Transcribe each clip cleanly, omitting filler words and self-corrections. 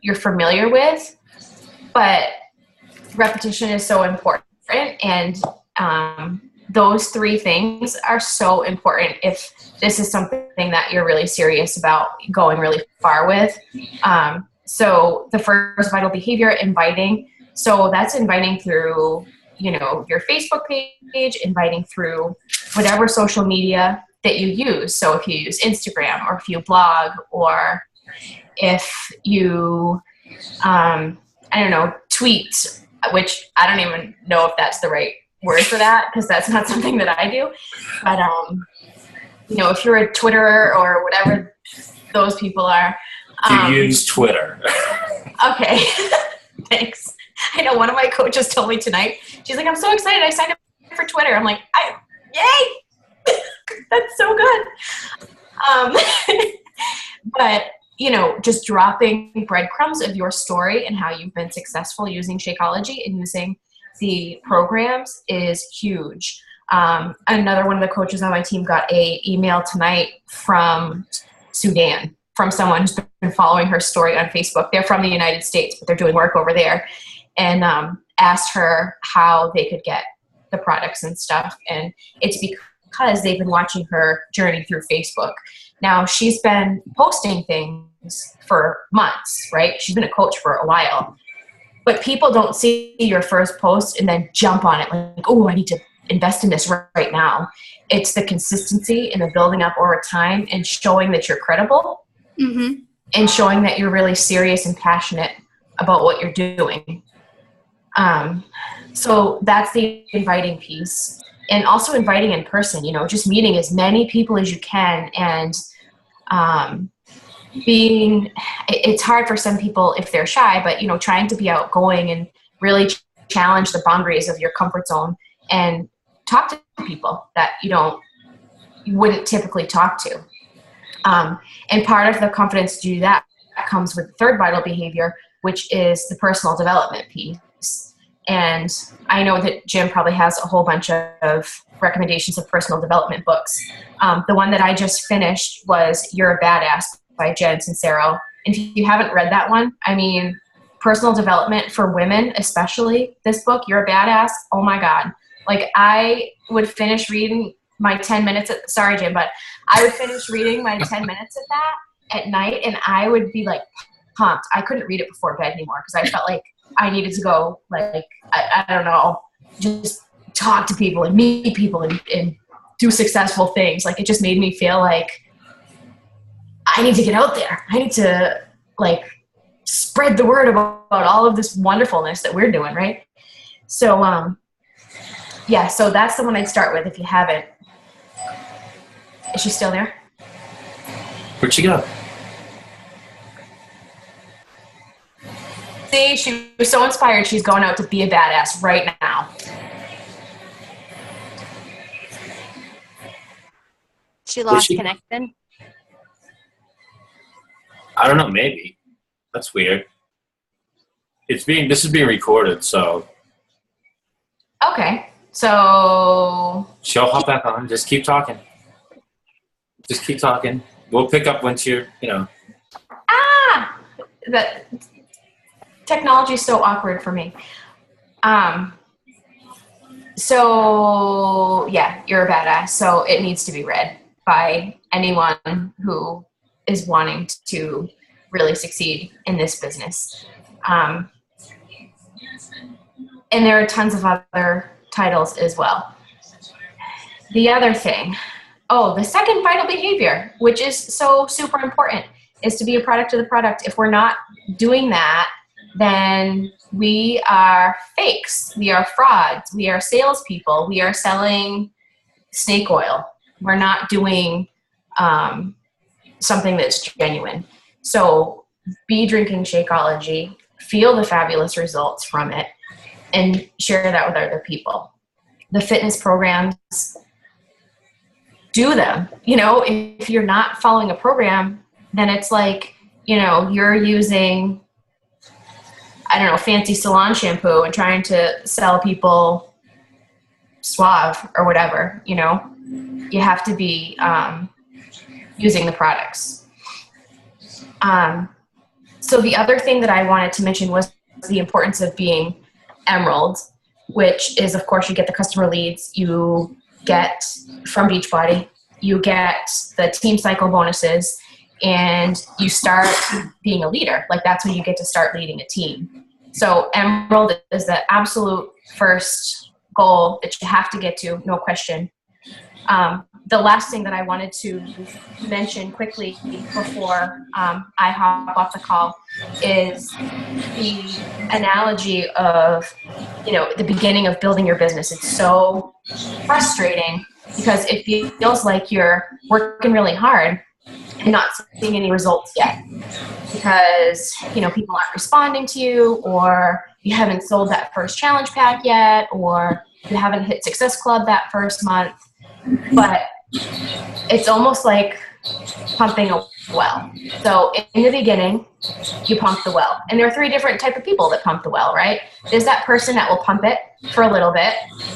you're familiar with, but repetition is so important. And those three things are so important if this is something that you're really serious about going really far with. So the first vital behavior, inviting. So that's inviting through, your Facebook page, inviting through whatever social media that you use. So if you use Instagram, or if you blog, or if you, tweet, which I don't even know if that's the right word for that, because that's not something that I do. But, if you're a Twitterer or whatever those people are. You use Twitter. Okay. Thanks. I know one of my coaches told me tonight, she's like, I'm so excited. I signed up for Twitter. I'm like, yay. That's so good. But, just dropping breadcrumbs of your story and how you've been successful using Shakeology and using the programs is huge. Another one of the coaches on my team got a email tonight from Sudan, from someone who's been following her story on Facebook. They're from the United States, but they're doing work over there, and asked her how they could get the products and stuff. And it's because they've been watching her journey through Facebook. Now, she's been posting things for months, right? She's been a coach for a while. But people don't see your first post and then jump on it like, oh, I need to invest in this right now. It's the consistency and the building up over time and showing that you're credible, and showing that you're really serious and passionate about what you're doing. So that's the inviting piece. And also inviting in person, just meeting as many people as you can. And it's hard for some people if they're shy, but, trying to be outgoing and really challenge the boundaries of your comfort zone and talk to people that you wouldn't typically talk to. And part of the confidence to do that comes with the third vital behavior, which is the personal development piece. And I know that Jim probably has a whole bunch of recommendations of personal development books. The one that I just finished was You're a Badass by Jen Sincero. And if you haven't read that one, personal development for women, especially this book, You're a Badass. Oh my God. Like I would finish reading my 10 minutes. Sorry, Jim, but I would finish reading my 10 minutes of that at night, and I would be like pumped. I couldn't read it before bed anymore because I felt like I needed to go, like, I don't know, just talk to people and meet people and do successful things. Like, it just made me feel like I need to get out there. I need to, spread the word about all of this wonderfulness that we're doing, right? So, so that's the one I'd start with if you haven't. Is she still there? Where'd she go? See, she was so inspired. She's going out to be a badass right now. She lost connection. I don't know. Maybe. That's weird. This is being recorded, so. Okay. So. She'll hop back on. Just keep talking. We'll pick up once you're, That technology is so awkward for me. So yeah, You're a Badass. So it needs to be read by anyone who is wanting to really succeed in this business. And there are tons of other titles as well. The other thing, the second vital behavior, which is so super important, is to be a product of the product. If we're not doing that, then we are fakes. We are frauds. We are salespeople. We are selling snake oil. We're not doing something that's genuine. So be drinking Shakeology, feel the fabulous results from it, and share that with other people. The fitness programs, do them. If you're not following a program, then it's like, you're using, fancy salon shampoo and trying to sell people Suave or whatever, you have to be using the products. So the other thing that I wanted to mention was the importance of being Emerald, which is, of course, you get the customer leads, you get from Beachbody, you get the team cycle bonuses, and you start being a leader. Like, that's when you get to start leading a team. So Emerald is the absolute first goal that you have to get to, no question. The last thing that I wanted to mention quickly before I hop off the call is the analogy of, the beginning of building your business. It's so frustrating because it feels like you're working really hard and not seeing any results yet because, people aren't responding to you, or you haven't sold that first challenge pack yet, or you haven't hit Success Club that first month. But it's almost like pumping a well. So in the beginning, you pump the well. And there are 3 different types of people that pump the well, right? There's that person that will pump it for a little bit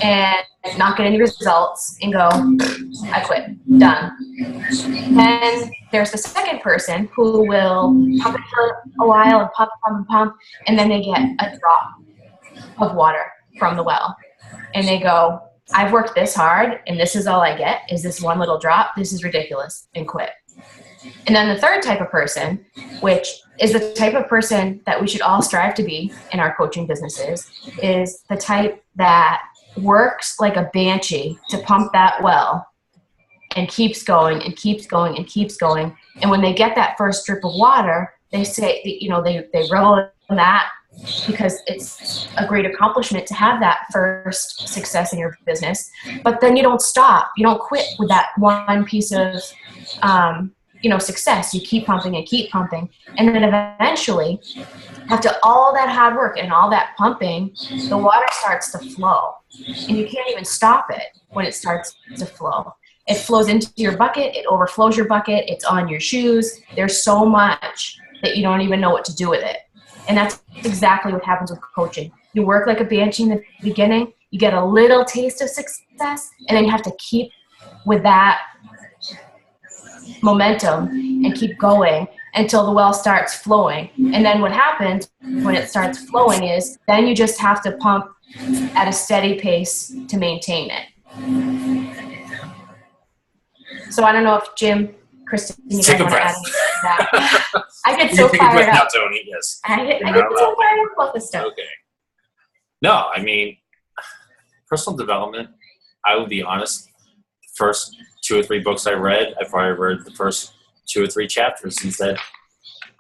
and not get any results and go, I quit, done. Then there's the second person who will pump it for a while and pump, and then they get a drop of water from the well. And they go, I've worked this hard and this is all I get is this one little drop. This is ridiculous, and quit. And then the third type of person, which is the type of person that we should all strive to be in our coaching businesses, is the type that works like a banshee to pump that well and keeps going and keeps going and keeps going. And when they get that first drip of water, they say, they revel in that because it's a great accomplishment to have that first success in your business. But then you don't stop. You don't quit with that one piece of, success. You keep pumping and keep pumping. And then eventually, after all that hard work and all that pumping, the water starts to flow. And you can't even stop it when it starts to flow. It flows into your bucket. It overflows your bucket. It's on your shoes. There's so much that you don't even know what to do with it. And that's exactly what happens with coaching. You work like a banshee in the beginning. You get a little taste of success, and then you have to keep with that momentum and keep going until the well starts flowing. And then what happens when it starts flowing is then you just have to pump at a steady pace to maintain it. So I don't know if Jim, Kristen, you guys want to add anything to that. I get so fired up. Now, Tony, yes. I get so fired up about this stuff. Okay. No, I mean, personal development, I will be honest, the first 2 or 3 books I read, I probably read the first 2 or 3 chapters and said,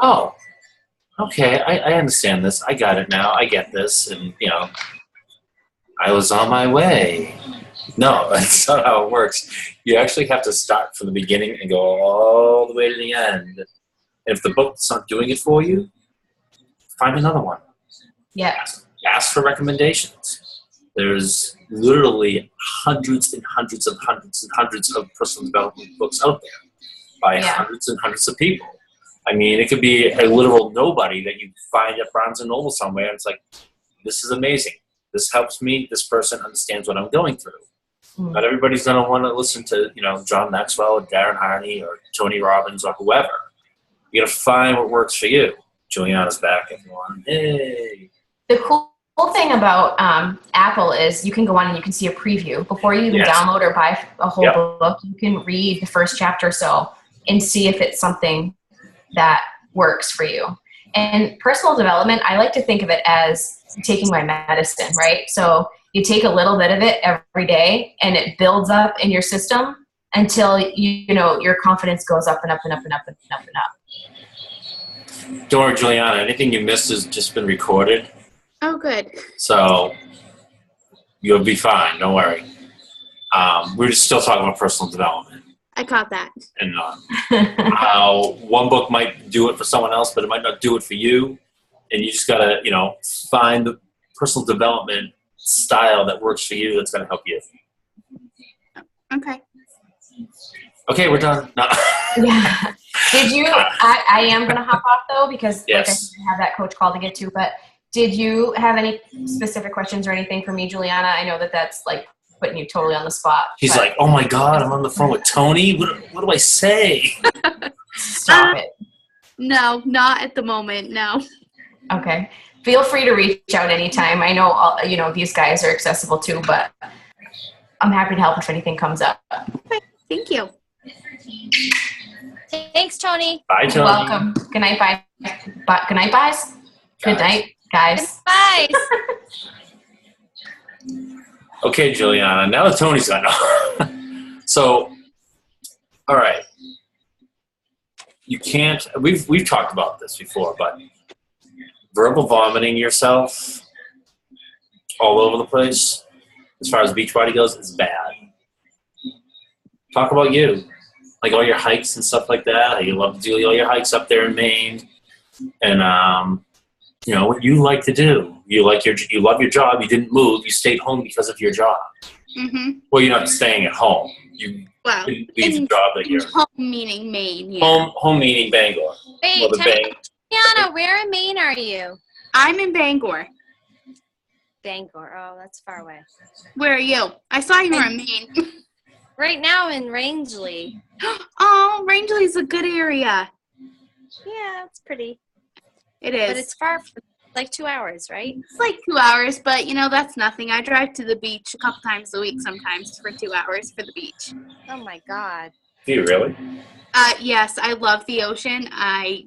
oh, okay, I understand this. I got it now. I get this. And, I was on my way. No, that's not how it works. You actually have to start from the beginning and go all the way to the end. And if the book's not doing it for you, find another one. Yeah. Ask for recommendations. There's literally hundreds and hundreds and hundreds and hundreds of personal development books out there by hundreds and hundreds of people. I mean, it could be a literal nobody that you find at Barnes & Noble somewhere, and it's like, this is amazing. This helps me. This person understands what I'm going through. Mm. Not everybody's going to want to listen to, John Maxwell or Darren Harney or Tony Robbins or whoever. You got to find what works for you. Juliana's back, everyone. Hey. The cool thing about Apple is you can go on and you can see a preview. Before you even download or buy a whole book, you can read the first chapter or so and see if it's something that works for you. And personal development, I like to think of it as taking my medicine, right? So you take a little bit of it every day and it builds up in your system until your confidence goes up and up and up and up and up and up. Don't worry, Juliana. Anything you missed has just been recorded. Oh, good. So you'll be fine. Don't worry. We're just still talking about personal development. I caught that. And one book might do it for someone else, but it might not do it for you. And you just got to, find the personal development style that works for you that's going to help you. Okay. Okay, we're done. No. Yeah. Did you, I am going to hop off though, because like I said, I have that coach call to get to, but did you have any specific questions or anything for me, Juliana? I know that's like putting you totally on the spot. She's like, oh my God, I'm on the phone with Tony. What do I say? Stop it. No, not at the moment. No. Okay. Feel free to reach out anytime. I know, these guys are accessible too, but I'm happy to help if anything comes up. Okay. Thank you. Thanks, Tony. Bye, You're Tony. welcome. Good night, bye. Good night, guys. Good night, guys. Bye. Okay, Juliana. Now that Tony's gone. So, all right. You can't. We've talked about this before, but verbal vomiting yourself all over the place, as far as Beachbody goes, is bad. Talk about you, like all your hikes and stuff like that. You love to do all your hikes up there in Maine, and what you like to do. You love your job. You didn't move. You stayed home because of your job. Mm-hmm. Well, you're not staying at home. You didn't leave the job that you're. Home meaning Maine. Yeah. Home meaning Bangor. Wait, Bang. Tiana, where in Maine are you? I'm in Bangor. Bangor. Oh, that's far away. Where are you? I saw you were in Maine. Right now in Rangeley. Oh, Rangeley's a good area. Yeah, it's pretty. It is. But it's far, like 2 hours, right? It's like 2 hours, but that's nothing. I drive to the beach a couple times a week sometimes for 2 hours for the beach. Oh my God. Do you really? Yes, I love the ocean. I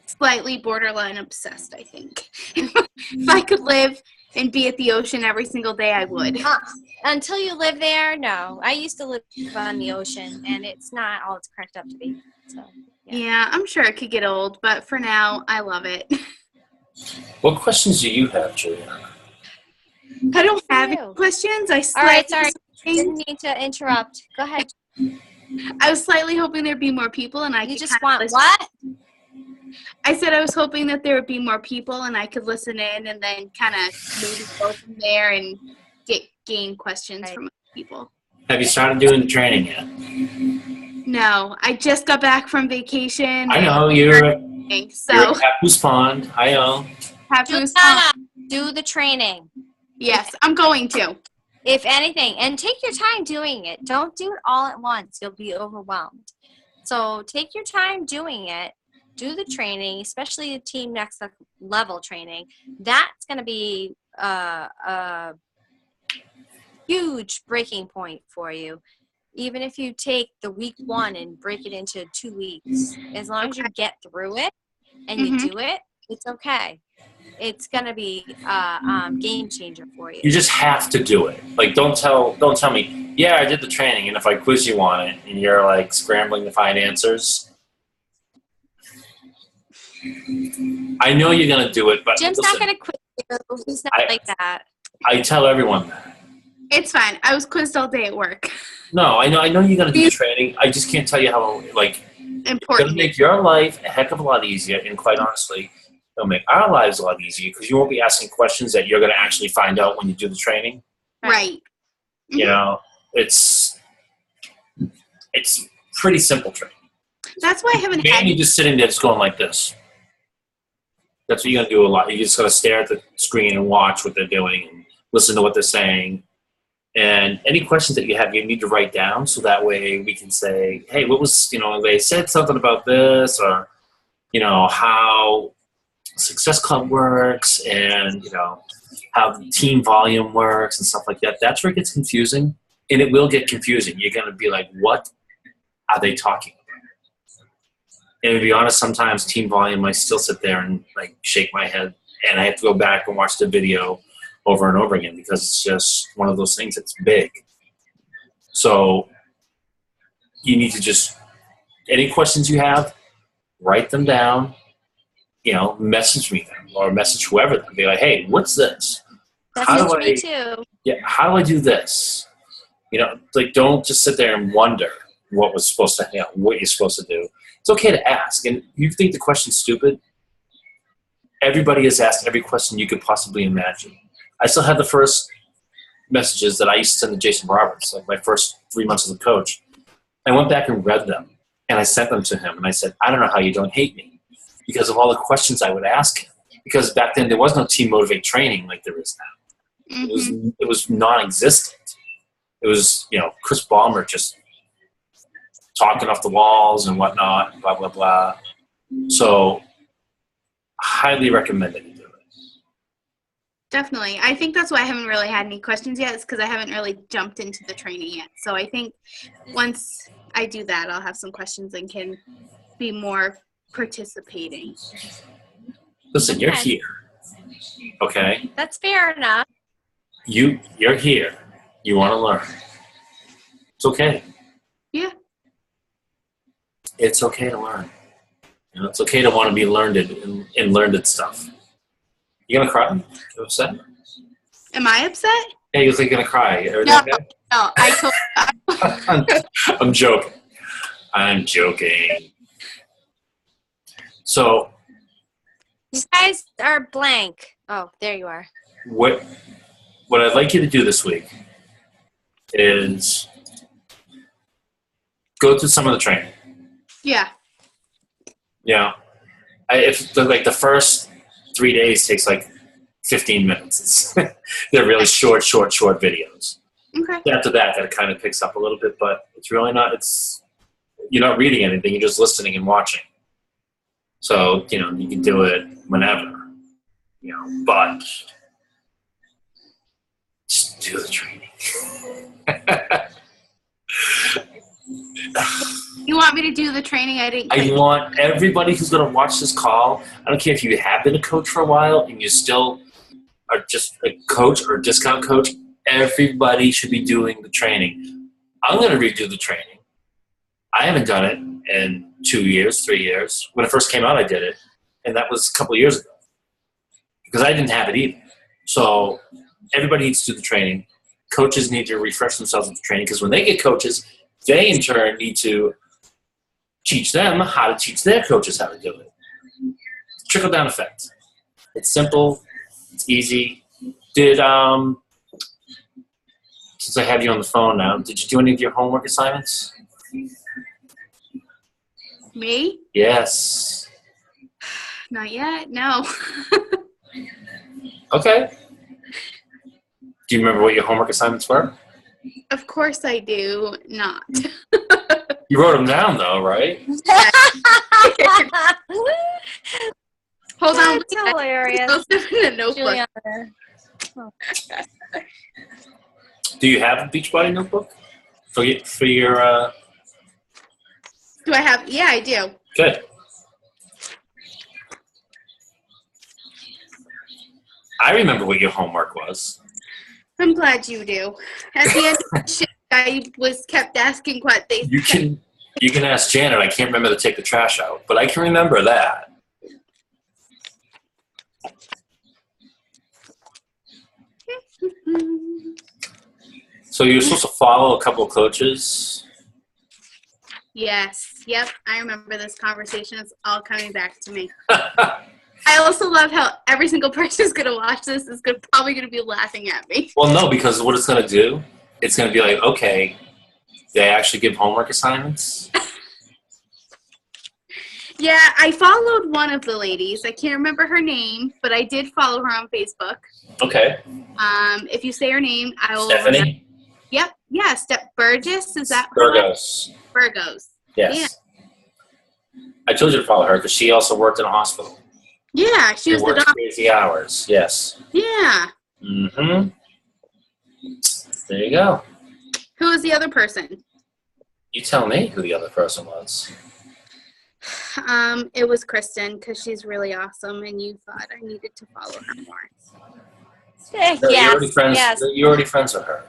slightly borderline obsessed, I think. If I could live and be at the ocean every single day, I would. Until you live there, no. I used to live on the ocean, and it's not all it's cracked up to be. So Yeah, I'm sure it could get old, but for now, I love it. What questions do you have, Juliana? I don't have you. any questions. All right, sorry. Didn't mean to interrupt. Go ahead. I was slightly hoping there'd be more people, and You just want what? I said I was hoping that there would be more people, and I could listen in, and then kind of maybe go from there and gain questions from people. Have you started doing the training yet? No, I just got back from vacation. I know you're at Papoose Pond. I know. Papoose Juliana, Pond. do the training. Yes, I'm going to. If anything, and take your time doing it. Don't do it all at once. You'll be overwhelmed. So take your time doing it. Do the training, especially the team next level training. That's going to be a huge breaking point for you. Even if you take the week 1 and break it into 2 weeks, as long as you get through it and you do it, it's okay. It's gonna be a game changer for you. You just have to do it. Like, don't tell me, yeah, I did the training, and if I quiz you on it, and you're like scrambling to find answers. I know you're gonna do it, but Jim's not gonna quiz you. He's not like that. I tell everyone that. It's fine. I was quizzed all day at work. No, I know you're gonna do the training. I just can't tell you how important. It's gonna make your life a heck of a lot easier, and quite honestly, it'll make our lives a lot easier because you won't be asking questions that you're gonna actually find out when you do the training. Right. You know, it's pretty simple training. That's why I haven't had. You're just sitting there, just going like this. That's what you're gonna do a lot. You just gotta stare at the screen and watch what they're doing and listen to what they're saying. And any questions that you have, you need to write down so that way we can say, hey, what was, they said something about this, or, how Success Club works and, how the team volume works and stuff like that. That's where it gets confusing, and it will get confusing. You're going to be like, what are they talking about? And to be honest, sometimes team volume, I still sit there and shake my head, and I have to go back and watch the video over and over again because it's just one of those things that's big. So you need to just, any questions you have, write them down, message me them or message whoever them. Be like, hey, what's this? Message me too. Yeah, how do I do this? Don't just sit there and wonder what you're supposed to do. It's okay to ask. And you think the question's stupid? Everybody has asked every question you could possibly imagine. I still have the first messages that I used to send to Jason Roberts, like my first 3 months as a coach. I went back and read them, and I sent them to him, and I said, I don't know how you don't hate me, because of all the questions I would ask him. Because back then there was no Team Motivate training like there is now. Mm-hmm. It was non-existent. It was, Chris Ballmer just talking off the walls and whatnot, blah, blah, blah. So, highly recommend that you do it. Definitely. I think that's why I haven't really had any questions yet, is because I haven't really jumped into the training yet. So I think once I do that, I'll have some questions and can be more participating. Listen, you're here. Okay? That's fair enough. You're here. You want to learn. It's okay. Yeah. It's okay to learn. You know, it's okay to want to be learned in learned stuff. You gonna cry? You upset? Am I upset? Yeah, you look like you're gonna cry. Everything No, okay? no. I'm joking. I'm joking. So, You guys are blank. Oh, there you are. what I'd like you to do this week is go through some of the training. Yeah. Yeah. If the first 3 days takes like 15 minutes. They're really short videos. Okay. After that, it kind of picks up a little bit, but it's really not. You're not reading anything. You're just listening and watching. So you can do it whenever. But just do the training. You want me to do the training? I want everybody who's going to watch this call. I don't care if you have been a coach for a while and you still are just a coach or a discount coach. Everybody should be doing the training. I'm going to redo the training. I haven't done it in 2 years, 3 years. When it first came out, I did it, and that was a couple of years ago because I didn't have it either. So everybody needs to do the training. Coaches need to refresh themselves with the training because when they get coaches, they in turn need to teach them how to teach their coaches how to do it. Trickle-down effect. It's simple. It's easy. Since I have you on the phone now, did you do any of your homework assignments? Me? Yes. Not yet. No. Okay. Do you remember what your homework assignments were? Of course I do not. You wrote them down, though, right? Hold on. That's hilarious. Those are in a notebook. Juliana. Do you have a Beachbody notebook for your? Do I have? Yeah, I do. Good. I remember what your homework was. I'm glad you do. At the end of the shift, I was kept asking what they You can ask Janet. I can't remember to take the trash out, but I can remember that. So you're supposed to follow a couple of coaches. Yes. Yep. I remember this conversation. It's all coming back to me. I also love how every single person who's going to watch this is probably going to be laughing at me. Well, no, because what it's going to do, it's going to be like, okay, they actually give homework assignments. Yeah, I followed one of the ladies. I can't remember her name, but I did follow her on Facebook. Okay. If you say her name, I will. Stephanie? Yep. Yeah, Burgess. Is that her? Burgos. Burgos. Yes. Yeah. I told you to follow her because she also worked in a hospital. Yeah, she was the worked doctor. crazy hours. Yes. Yeah. Mm-hmm. There you go. Who was the other person? You tell me who the other person was. It was Kristen because she's really awesome, and you thought I needed to follow her more. No, Yes, you're already friends. yes. You're already friends with her.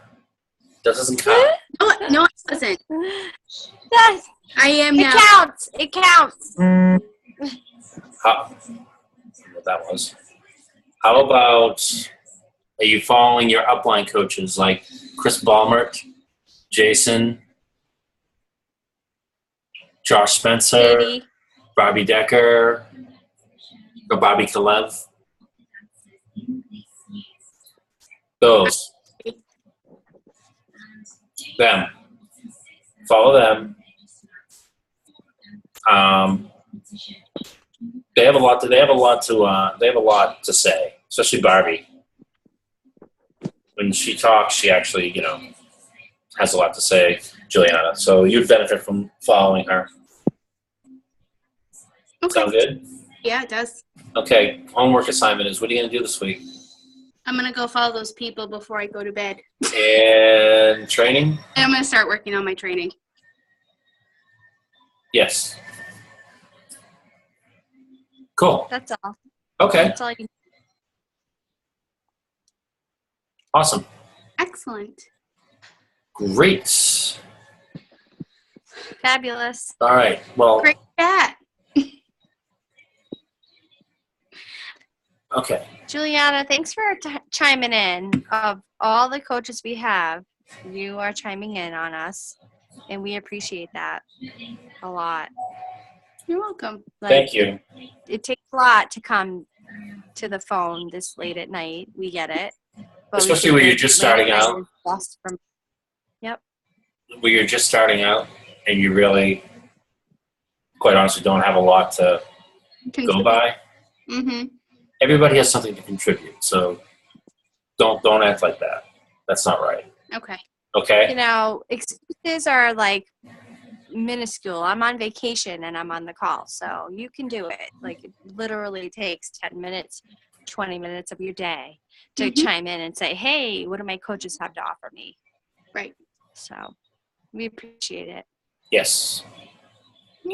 That doesn't count. No, it wasn't. That, I am it now. counts. It counts. How, what that was. How about, are you following your upline coaches like Chris Ballmert, Jason, Josh Spencer, Katie. Bobby Decker, or Bobby Kalev? Those. Them. Follow them. They have a lot to say, especially Barbie. When she talks, she actually, has a lot to say, Juliana. So you'd benefit from following her. Okay. Sound good? Yeah, it does. Okay, homework assignment is, what are you going to do this week? I'm going to go follow those people before I go to bed. And training? And I'm going to start working on my training. Yes. Cool. That's all. Okay, That's all you. awesome. Excellent. Great. Fabulous. All right, well, Great chat. okay. Juliana, thanks for chiming in. Of all the coaches we have, you are chiming in on us, and we appreciate that a lot. You're welcome. Thank you. It takes a lot to come to the phone this late at night. We get it. But Especially when you're just starting out. Yep. When you're just starting out and you really, quite honestly, don't have a lot to go by. Mm-hmm. Everybody has something to contribute, so don't act like that. That's not right. Okay. Okay? You know, excuses are like minuscule. I'm on vacation and I'm on the call, so you can do it. Like, it literally takes 10 minutes, 20 minutes of your day to chime in and say, hey, what do my coaches have to offer me? Right. So we appreciate it. Yes.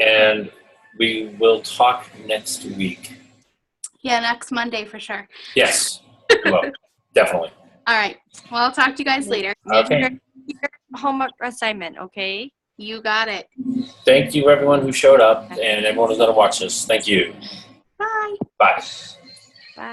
And we will talk next week. Yeah, next Monday for sure. Yes. We will. Definitely. All right. Well, I'll talk to you guys later. Okay. Your homework assignment, okay? You got it. Thank you, everyone who showed up, and everyone who's going to watch this. Thank you. Bye. Bye. Bye.